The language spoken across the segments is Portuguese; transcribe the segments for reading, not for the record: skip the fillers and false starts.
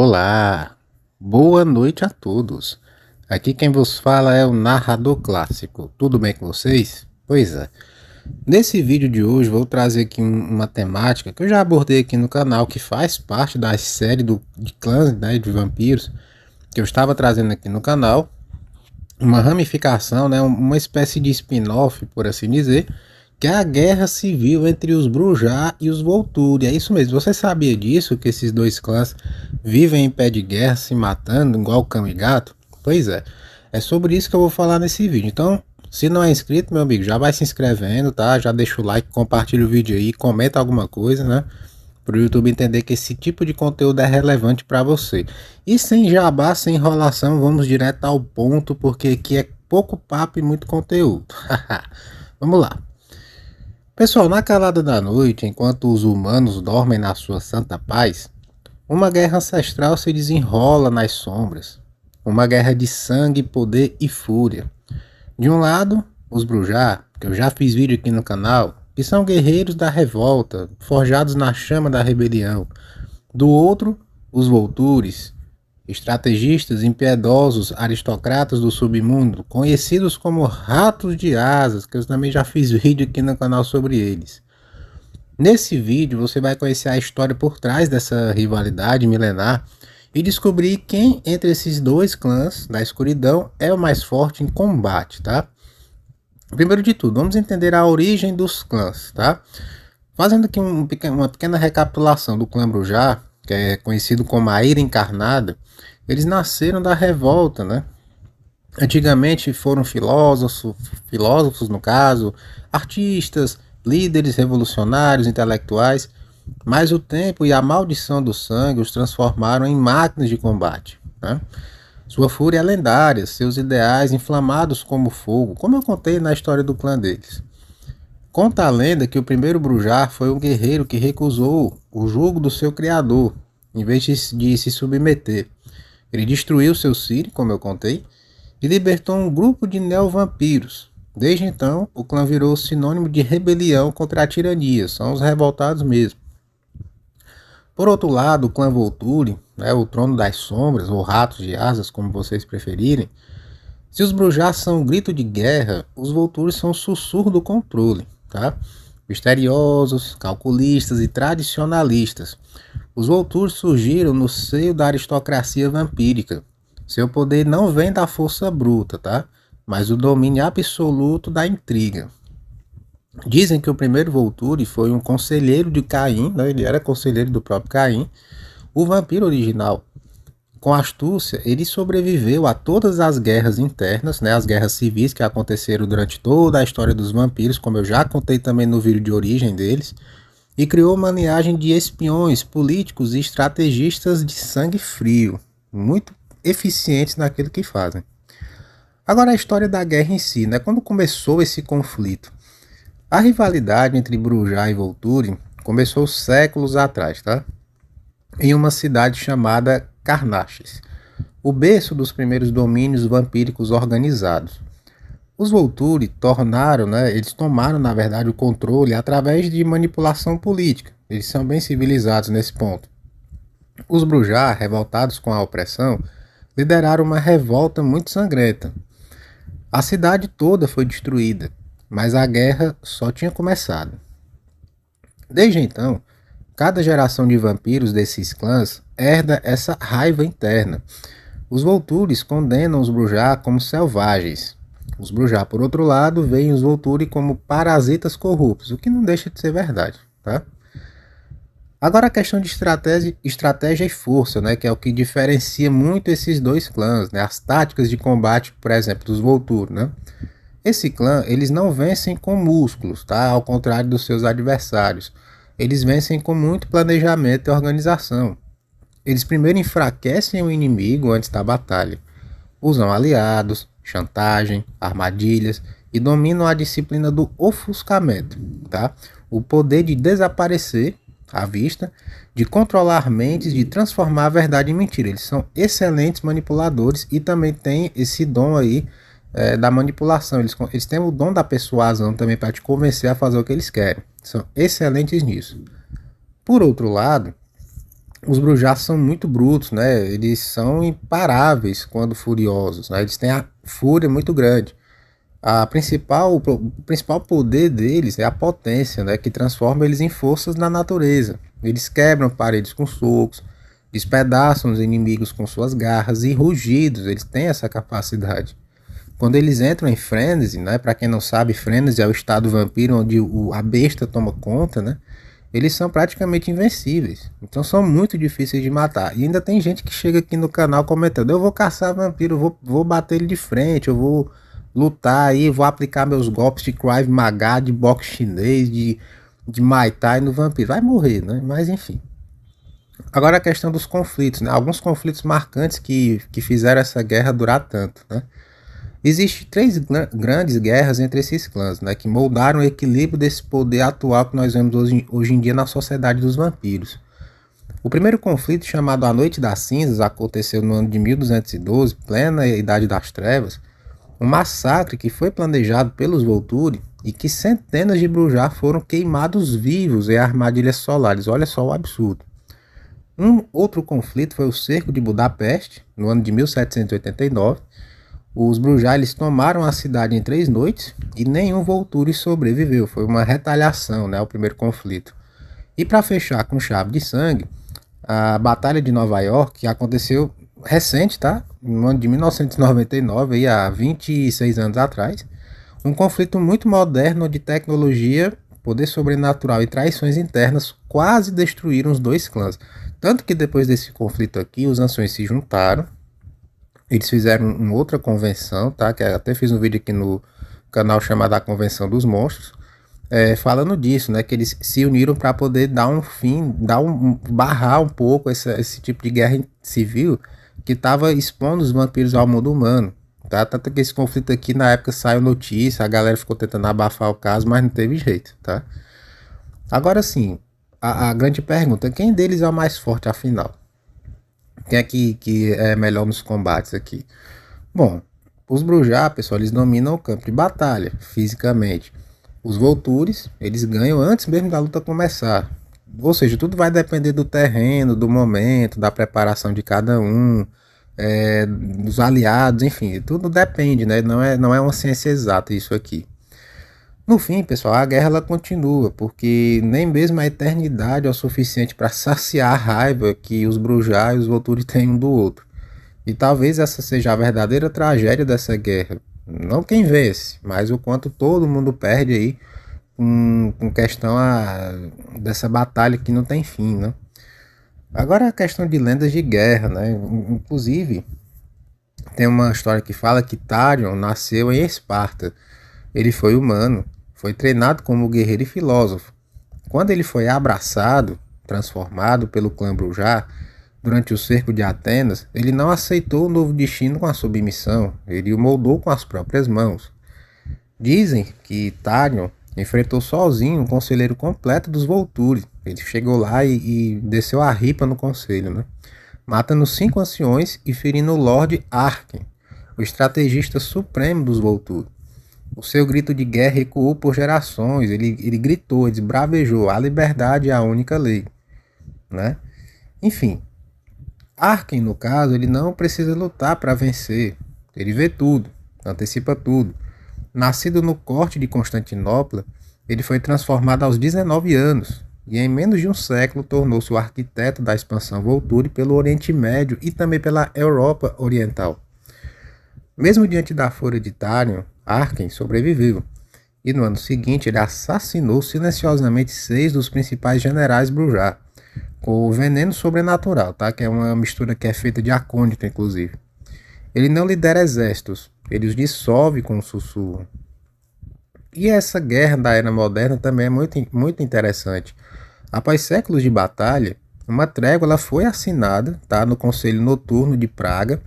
Olá, boa noite a todos. Aqui quem vos fala é o narrador clássico. Tudo bem com vocês? Pois é. Nesse vídeo de hoje vou trazer aqui uma temática que eu já abordei aqui no canal, que faz parte da série de clãs, né, de vampiros, que eu estava trazendo aqui no canal. Uma ramificação, né, uma espécie de spin-off, por assim dizer, que é a guerra civil entre os Brujah e os Volturi. É isso mesmo, você sabia disso? Que esses dois clãs vivem em pé de guerra, se matando, igual cão e gato? Pois é sobre isso que eu vou falar nesse vídeo. Então, se não é inscrito, meu amigo, já vai se inscrevendo, tá? Já deixa o like, compartilha o vídeo aí, comenta alguma coisa, né? Para o YouTube entender que esse tipo de conteúdo é relevante para você. E sem jabá, sem enrolação, vamos direto ao ponto, porque aqui é pouco papo e muito conteúdo. Vamos lá. Pessoal, na calada da noite, enquanto os humanos dormem na sua santa paz, uma guerra ancestral se desenrola nas sombras. Uma guerra de sangue, poder e fúria. De um lado, os Brujah, que eu já fiz vídeo aqui no canal, que são guerreiros da revolta, forjados na chama da rebelião. Do outro, os Voltures, estrategistas impiedosos, aristocratas do submundo, conhecidos como ratos de asas, que eu também já fiz vídeo aqui no canal sobre eles. Nesse vídeo você vai conhecer a história por trás dessa rivalidade milenar e descobrir quem entre esses dois clãs da escuridão é o mais forte em combate, tá? Primeiro de tudo, vamos entender a origem dos clãs, tá? Fazendo aqui uma pequena recapitulação do clã Brujah, que é conhecido como a Ira Encarnada. Eles nasceram da revolta, né? Antigamente foram filósofos no caso, artistas, líderes revolucionários, intelectuais, mas o tempo e a maldição do sangue os transformaram em máquinas de combate, né? Sua fúria é lendária, seus ideais inflamados como fogo, como eu contei na história do clã deles. Conta a lenda que o primeiro Brujah foi um guerreiro que recusou o jugo do seu criador, em vez de se submeter. Ele destruiu seu Ciri, como eu contei, e libertou um grupo de neo-vampiros. Desde então, o clã virou sinônimo de rebelião contra a tirania, são os revoltados mesmo. Por outro lado, o clã Volturi, né, o trono das sombras, ou ratos de asas, como vocês preferirem, se os Brujah são um grito de guerra, os Volturi são um sussurro do controle, tá? Misteriosos, calculistas e tradicionalistas. Os Volturi surgiram no seio da aristocracia vampírica. Seu poder não vem da força bruta, tá? Mas do domínio absoluto da intriga. Dizem que o primeiro Volturi foi um conselheiro de Caim, né? Ele era conselheiro do próprio Caim, o vampiro original. Com astúcia, ele sobreviveu a todas as guerras internas, né, as guerras civis que aconteceram durante toda a história dos vampiros, como eu já contei também no vídeo de origem deles, e criou uma linhagem de espiões, políticos e estrategistas de sangue frio, muito eficientes naquilo que fazem. Agora a história da guerra em si, né, quando começou esse conflito? A rivalidade entre Brujah e Volturi começou séculos atrás, tá? Em uma cidade chamada Carnaches, o berço dos primeiros domínios vampíricos organizados. Os Volturi eles tomaram na verdade o controle através de manipulação política. Eles são bem civilizados nesse ponto. Os Brujah, revoltados com a opressão, lideraram uma revolta muito sangrenta. A cidade toda foi destruída, mas a guerra só tinha começado. Desde então, cada geração de vampiros desses clãs herda essa raiva interna. Os Volturi condenam os Brujah como selvagens. Os Brujah, por outro lado, veem os Volturi como parasitas corruptos, o que não deixa de ser verdade, tá? Agora a questão de estratégia e força, né, que é o que diferencia muito esses dois clãs, né, as táticas de combate, por exemplo, dos Volturi, né? Esse clã, eles não vencem com músculos, tá? Ao contrário dos seus adversários. Eles vencem com muito planejamento e organização. Eles primeiro enfraquecem o inimigo antes da batalha. Usam aliados, chantagem, armadilhas e dominam a disciplina do ofuscamento, tá? O poder de desaparecer à vista, de controlar mentes, de transformar a verdade em mentira. Eles são excelentes manipuladores e também têm esse dom aí da manipulação. Eles têm o dom da persuasão também para te convencer a fazer o que eles querem. São excelentes nisso. Por outro lado, os Brujás são muito brutos, né? Eles são imparáveis quando furiosos, né? Eles têm a fúria muito grande. O principal poder deles é a potência, né? Que transforma eles em forças na natureza. Eles quebram paredes com socos, despedaçam os inimigos com suas garras e rugidos. Eles têm essa capacidade. Quando eles entram em frenesi, né? Para quem não sabe, frenesi é o estado vampiro onde a besta toma conta, né? Eles são praticamente invencíveis. Então são muito difíceis de matar. E ainda tem gente que chega aqui no canal comentando: eu vou caçar vampiro, vou bater ele de frente, eu vou lutar aí, vou aplicar meus golpes de Krav Maga, de boxe chinês, de Muay Thai no vampiro. Vai morrer, né? Mas enfim. Agora a questão dos conflitos, né? Alguns conflitos marcantes que fizeram essa guerra durar tanto, né? Existem três grandes guerras entre esses clãs, né, que moldaram o equilíbrio desse poder atual que nós vemos hoje em dia na sociedade dos vampiros. O primeiro conflito, chamado A Noite das Cinzas, aconteceu no ano de 1212, plena Idade das Trevas, um massacre que foi planejado pelos Volturi e que centenas de Brujar foram queimados vivos em armadilhas solares. Olha só o absurdo. Um outro conflito foi o Cerco de Budapeste, no ano de 1789. Os Brujálios tomaram a cidade em 3 noites e nenhum Volturi sobreviveu. Foi uma retaliação, né, ao primeiro conflito. E para fechar com chave de sangue, a Batalha de Nova York, que aconteceu recente, tá? No ano de 1999, aí, há 26 anos atrás. Um conflito muito moderno onde tecnologia, poder sobrenatural e traições internas quase destruíram os dois clãs. Tanto que depois desse conflito aqui, os anciões se juntaram. Eles fizeram uma outra convenção, tá? Que até fiz um vídeo aqui no canal chamado A Convenção dos Monstros, falando disso, né? Que eles se uniram para poder dar um fim, barrar um pouco esse tipo de guerra civil que estava expondo os vampiros ao mundo humano, tá? Tanto que esse conflito aqui na época saiu notícia, a galera ficou tentando abafar o caso, mas não teve jeito, tá? Agora sim, a grande pergunta: quem deles é o mais forte afinal? Quem é que é melhor nos combates aqui? Bom, os Brujá, pessoal, eles dominam o campo de batalha, fisicamente. Os Voltures, eles ganham antes mesmo da luta começar. Ou seja, tudo vai depender do terreno, do momento, da preparação de cada um, dos aliados, enfim, tudo depende, né? Não é uma ciência exata isso aqui. No fim, pessoal, a guerra ela continua, porque nem mesmo a eternidade é o suficiente para saciar a raiva que os Brujá e os Volturi têm um do outro. E talvez essa seja a verdadeira tragédia dessa guerra. Não quem vence, mas o quanto todo mundo perde aí com questão dessa batalha que não tem fim, né? Agora a questão de lendas de guerra, né? Inclusive, tem uma história que fala que Tharion nasceu em Esparta. Ele foi humano, foi treinado como guerreiro e filósofo. Quando ele foi abraçado, transformado pelo clã Brujá, durante o cerco de Atenas, ele não aceitou o novo destino com a submissão, ele o moldou com as próprias mãos. Dizem que Tharion enfrentou sozinho um conselheiro completo dos Volturi. Ele chegou lá e desceu a ripa no conselho, né? Matando 5 anciões e ferindo o Lord Arken, o estrategista supremo dos Volturi. O seu grito de guerra ecoou por gerações. Ele gritou, ele esbravejou: a liberdade é a única lei, né? Enfim, Arken, no caso, ele não precisa lutar para vencer. Ele vê tudo, antecipa tudo. Nascido no corte de Constantinopla, ele foi transformado aos 19 anos e em menos de um século tornou-se o arquiteto da expansão Volturi pelo Oriente Médio e também pela Europa Oriental. Mesmo diante da fúria de Tharion, Arken sobreviveu, e no ano seguinte ele assassinou silenciosamente 6 dos principais generais Brujá, com o veneno sobrenatural, tá? Que é uma mistura que é feita de acônito, inclusive. Ele não lidera exércitos, ele os dissolve com um sussurro. E essa guerra da era moderna também é muito interessante. Após séculos de batalha, uma trégua ela foi assinada, tá, no Conselho Noturno de Praga,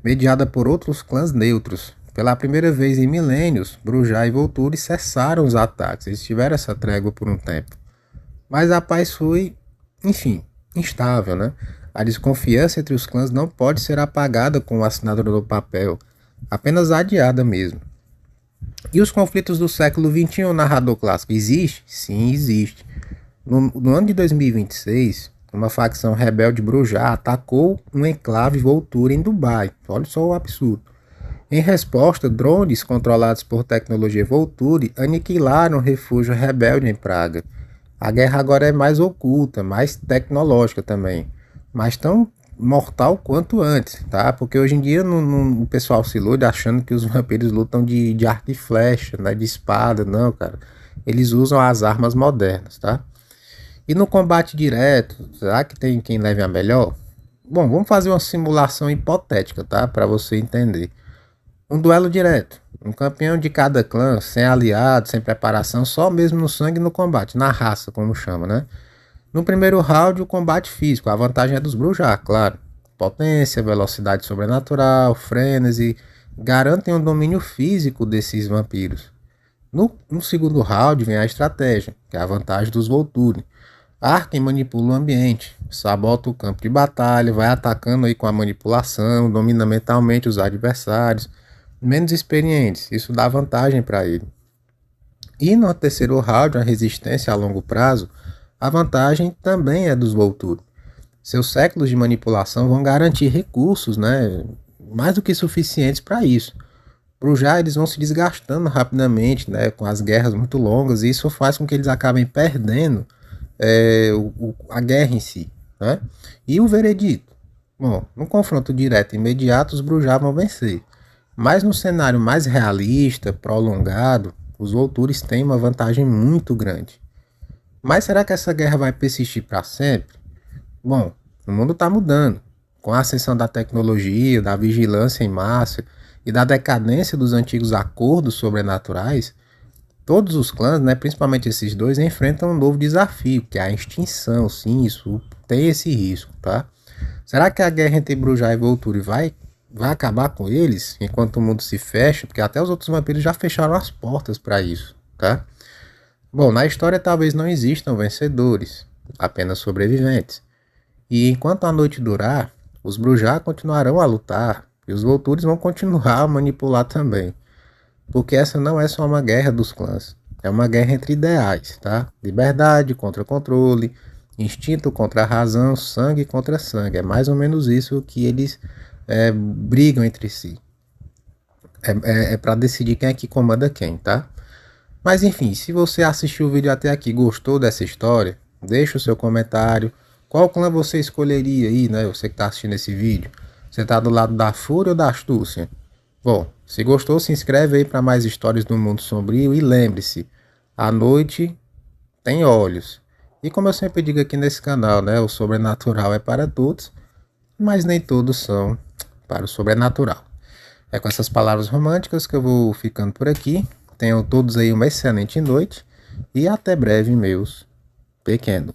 mediada por outros clãs neutros. Pela primeira vez em milênios, Brujá e Volturi cessaram os ataques. Eles tiveram essa trégua por um tempo. Mas a paz foi, enfim, instável, né? A desconfiança entre os clãs não pode ser apagada com a assinatura do papel, apenas adiada mesmo. E os conflitos do século XXI, narrador clássico, existe? Sim, existe. No ano de 2026, uma facção rebelde Brujah atacou um enclave Volturi em Dubai. Olha só o absurdo. Em resposta, drones controlados por tecnologia Volturi aniquilaram o refúgio rebelde em Praga. A guerra agora é mais oculta, mais tecnológica também, mas tão mortal quanto antes, tá? Porque hoje em dia o pessoal se ilude achando que os vampiros lutam de arco e flecha, né? De espada, não, cara. Eles usam as armas modernas, tá? E no combate direto, será que tem quem leve a melhor? Bom, vamos fazer uma simulação hipotética, tá? Para você entender. Um duelo direto. Um campeão de cada clã, sem aliado, sem preparação, só mesmo no sangue e no combate, na raça, como chama, né? No primeiro round, o combate físico. A vantagem é dos Brujah, claro. Potência, velocidade sobrenatural, frenesi, garantem o domínio físico desses vampiros. No segundo round vem a estratégia, que é a vantagem dos Volturi. Arken manipula o ambiente, sabota o campo de batalha, vai atacando aí com a manipulação, domina mentalmente os adversários menos experientes, isso dá vantagem para ele. E no terceiro round, a resistência a longo prazo, a vantagem também é dos Volturi. Seus séculos de manipulação vão garantir recursos, né, mais do que suficientes para isso. Brujah, eles vão se desgastando rapidamente, né, com as guerras muito longas, e isso faz com que eles acabem perdendo a guerra em si, né? E o veredito? Bom, no confronto direto e imediato, os Brujah vão vencer. Mas no cenário mais realista, prolongado, os Volturi têm uma vantagem muito grande. Mas será que essa guerra vai persistir para sempre? Bom, o mundo está mudando. Com a ascensão da tecnologia, da vigilância em massa e da decadência dos antigos acordos sobrenaturais, todos os clãs, né, principalmente esses dois, enfrentam um novo desafio, que é a extinção. Sim, isso tem esse risco, tá? Será que a guerra entre Brujah e Volturi vai acabar com eles enquanto o mundo se fecha? Porque até os outros vampiros já fecharam as portas para isso, tá? Bom, na história talvez não existam vencedores, apenas sobreviventes. E enquanto a noite durar, os Brujah continuarão a lutar e os Volturi vão continuar a manipular também. Porque essa não é só uma guerra dos clãs, é uma guerra entre ideais, tá? Liberdade contra controle, instinto contra razão, sangue contra sangue. É mais ou menos isso que eles brigam entre si. É para decidir quem é que comanda quem, tá? Mas enfim, se você assistiu o vídeo até aqui e gostou dessa história, deixa o seu comentário. Qual clã você escolheria aí, né? Você que está assistindo esse vídeo. Você está do lado da fúria ou da astúcia? Bom, se gostou, se inscreve aí para mais histórias do mundo sombrio e lembre-se, a noite tem olhos. E como eu sempre digo aqui nesse canal, né, o sobrenatural é para todos, mas nem todos são para o sobrenatural. É com essas palavras românticas que eu vou ficando por aqui. Tenham todos aí uma excelente noite e até breve, meus pequenos.